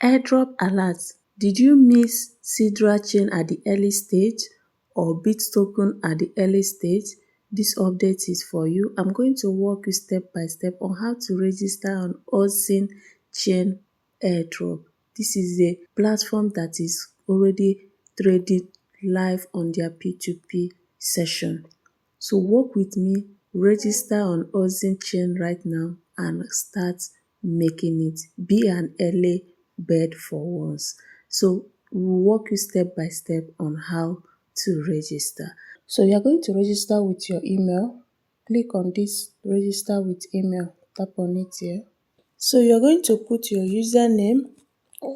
Airdrop alert. Did you miss Sidra chain at the early stage or Bit token at the early stage? This update is for you. I'm going to walk you step by step on how to register on OXIN Chain Airdrop. This is a platform that is already trading live on their P2P session. So work with me, register on OXIN Chain right now and start making it. Be an early bird for once. So we'll walk you step by step on how to register. So you're going to register with your email. Click on this register with email. Tap on it here. So you're going to put your username,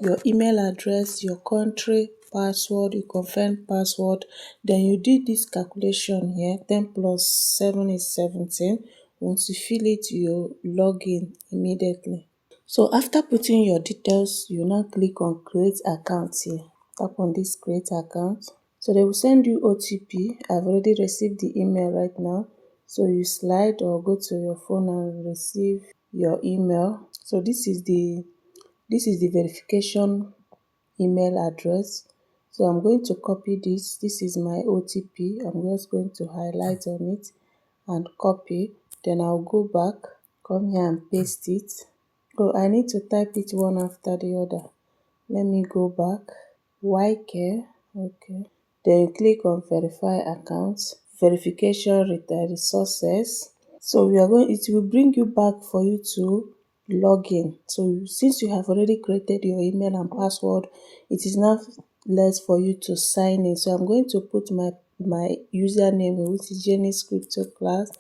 your email address, your country, password, you confirm password, then you do this calculation here, 10 plus 7 is 17. Once you fill it, you log in immediately. So after putting your details, you now click on create account here. Tap on this create account. So they will send you OTP. I've already received the email right now. So you slide or go to your phone and receive your email. So this is the verification email address. So I'm going to copy this. This is my OTP. I'm just going to highlight on it and copy. Then I'll go back, come here and paste it. Oh, I need to type it one after the other. Let me go back. YK. Okay. Then you click on verify accounts. Verification resources. So it will bring you back for you to log in. So since you have already created your email and password, it is now left for you to sign in. So I'm going to put my username, which is Jenny's Crypto Class.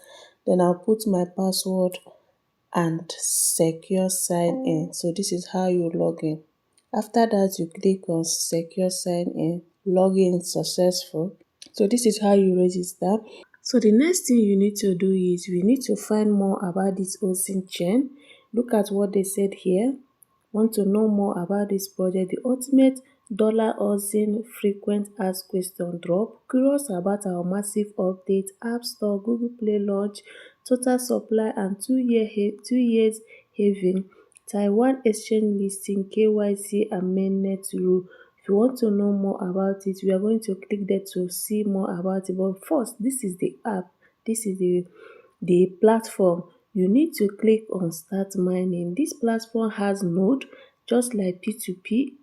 Then I'll put my password and secure sign in. So this is how you log in. After that, you click on secure sign in, login successful. So this is how you register. So the next thing you need to do is we need to find more about this OXIN chain. Look at what they said here. Want to know more about this project? The ultimate $OXIN frequent asked question drop. Curious about our massive update, App Store, Google Play launch, total supply and 2 years having Taiwan exchange listing, KYC and mainnet rule. If you want to know more about it, we are going to click there to see more about it. But first, this is the app. This is the platform. You need to click on start mining. This platform has node, just like P2P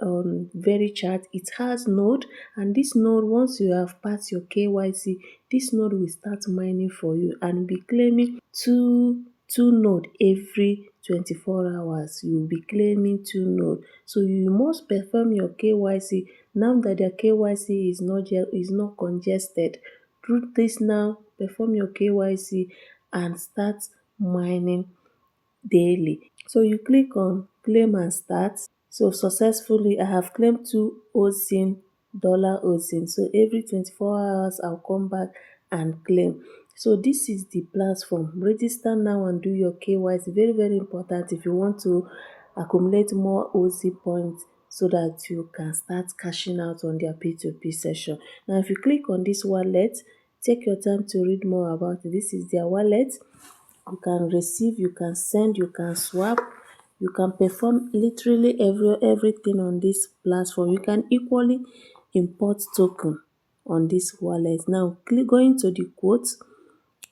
on VeryChat. It has node, and this node, once you have passed your KYC, this node will start mining for you and be claiming two node every 24 hours. You will be claiming 2 node. So you must perform your KYC now that the KYC is not congested. Do this now, perform your KYC and start mining daily. So you click on claim and start. So successfully I have claimed 2 OXIN $OXIN. So every 24 hours I'll come back and claim. So this is the platform. Register now and do your KYC. Very, very important if you want to accumulate more OXIN points so that you can start cashing out on their P2P session. Now if you click on this wallet, take your time to read more about it. This is their wallet. You can receive, you can send, you can swap, you can perform literally everything on this platform. You can equally import token on this wallet. Now going to the quote.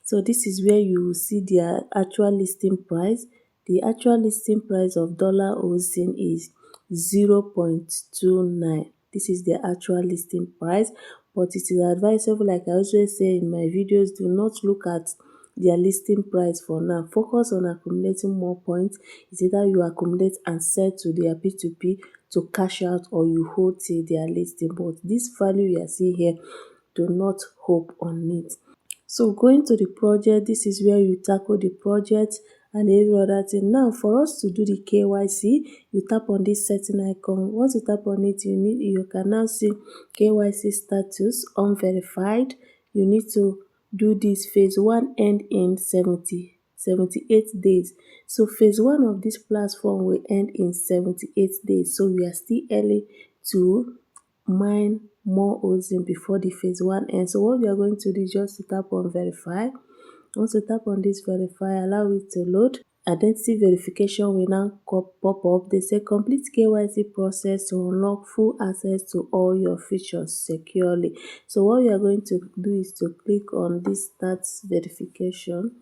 So this is where you will see their actual listing price. The actual listing price of $OXIN is 0.29. This is the actual listing price, but it is advisable, like I always say in my videos, do not look at their listing price for now. Focus on accumulating more points. It's either you accumulate and sell to their P2P to cash out, or you hold till their listing. But this value you are seeing here, do not hope on it. So going to the project, this is where you tackle the project and every other thing. Now for us to do the KYC, you tap on this setting icon. Once you tap on it, you can now see KYC status unverified. You need to do this phase 1 end in 78 days. So phase 1 of this platform will end in 78 days. So we are still early to mine more OXIN before the phase 1 ends. So what we are going to do is just to tap on verify. Once you tap on this verify, allow it to load. identity verification will now pop up. They say complete KYC process to unlock full access to all your features securely. So what you are going to do is to click on this start verification.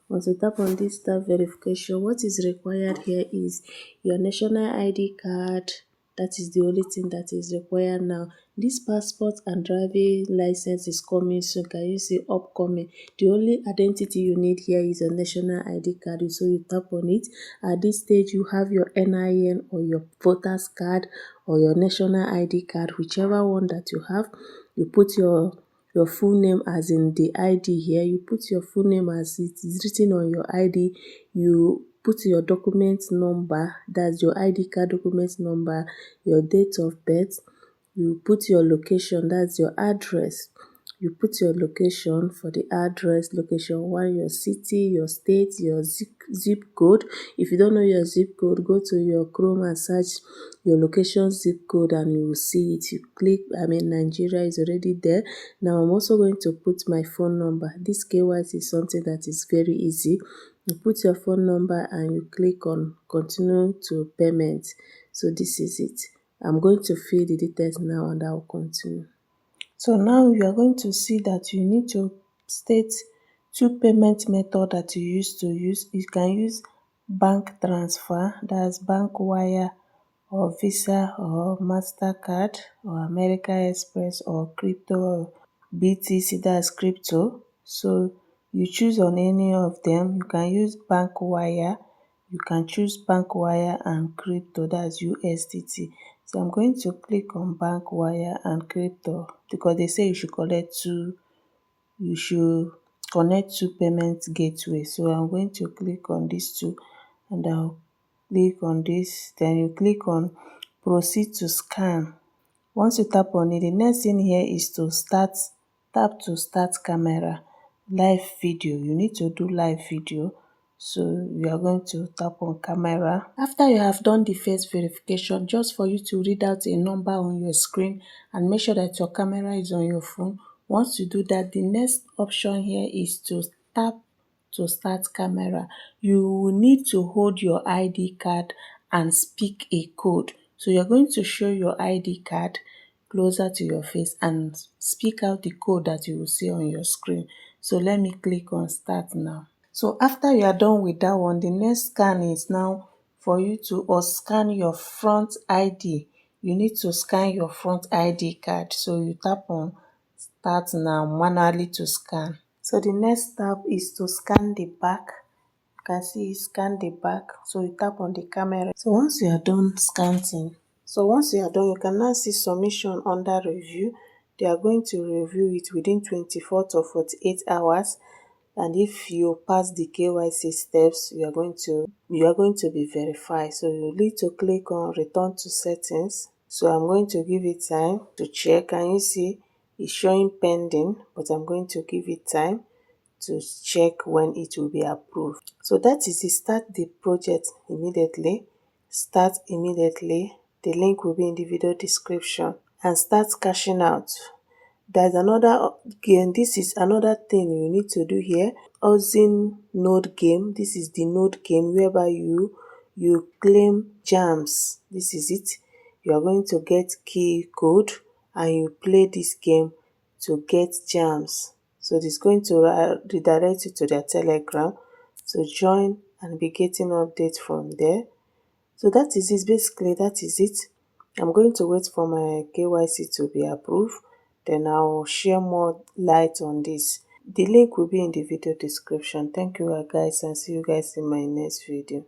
Once you tap on this start verification, what is required here is your national ID card. That is the only thing that is required now. This passport and driving license is coming soon. Can you see upcoming? The only identity you need here is a national ID card. So you tap on it. At this stage, you have your NIN or your voter's card or your national ID card, whichever one that you have. You put your full name as in the ID here. You put your full name as it is written on your ID. You put your document number, that's your ID card document number, your date of birth. You put your location, that's your address. You put your location for the address, location one, your city, your state, your zip code. If you don't know your zip code, go to your Chrome and search your location zip code and you will see it. You click, Nigeria is already there. Now I'm also going to put my phone number. This KYC is something that is very easy. You put your phone number and you click on continue to payment. So this is it. I'm going to fill the details now and I will continue. So now you are going to see that you need to state two payment method that you used to use. You can use bank transfer, that's bank wire or Visa or MasterCard or American Express or crypto or BTC, that's crypto. So you choose on any of them. You can use bank wire. You can choose bank wire and crypto, that's USDT. So I'm going to click on bank wire and crypto because they say you should connect two payment gateways. So I'm going to click on these two and I'll click on this. Then you click on proceed to scan. Once you tap on it, the next thing here is to tap to start camera, live video. You need to do live video. So you are going to tap on camera. After you have done the face verification, just for you to read out a number on your screen and make sure that your camera is on your phone. Once you do that, the next option here is to tap to start camera. You will need to hold your ID card and speak a code. So you're going to show your ID card closer to your face and speak out the code that you will see on your screen. So let me click on start now. So after you are done with that one, the next scan is now for you to scan your front ID. You need to scan your front ID card. So you tap on start now manually to scan. So the next step is to scan the back. You can see scan the back. So you tap on the camera. So once you are done scanning, you can now see submission under review. They are going to review it within 24 to 48 hours. And if you pass the KYC steps, you are going to be verified. So you need to click on return to settings. So I'm going to give it time to check. And you see it's showing pending, but I'm going to give it time to check when it will be approved. So that is it. Start the project immediately. Start immediately. The link will be in the video description. And start cashing out. There's another game. This is another thing you need to do here. OXIN node game. This is the node game whereby you claim gems. This is it. You are going to get key code and you play this game to get gems. So this is going to redirect you to their Telegram. So join and be getting updates from there. So that is it. Basically, that is it. I'm going to wait for my KYC to be approved. Then I'll share more light on this. The link will be in the video description. Thank you guys and see you guys in my next video.